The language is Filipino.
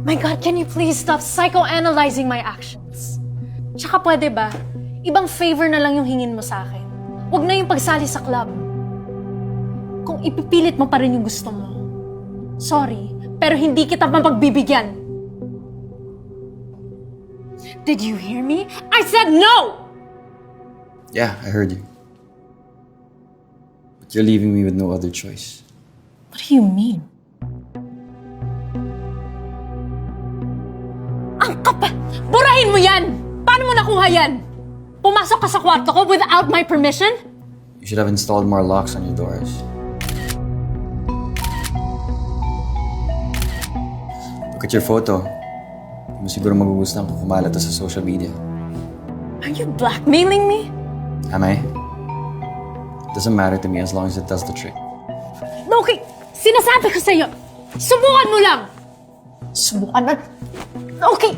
My God, can you please stop psychoanalyzing my actions? Tsaka pwede ba, ibang favor na lang yung hingin mo sa akin. Huwag na yung pagsali sa club. Kung ipipilit mo pa rin yung gusto mo, sorry, pero hindi kita mapagbibigyan. Did you hear me? I said no! Yeah, I heard you. But you're leaving me with no other choice. What do you mean? Ang kapal! Burahin mo yan! Paano mo nakuha yan? Pumasok ka sa kwarto ko without my permission? You should have installed more locks on your doors. Look at your photo. Hindi mo siguro magugustuhan kung kumalat to sa social media. Are you blackmailing me? Am I? It doesn't matter to me as long as it does the trick. Okay, sinasabi ko sa'yo, subukan mo lang! Subukan na... Okay,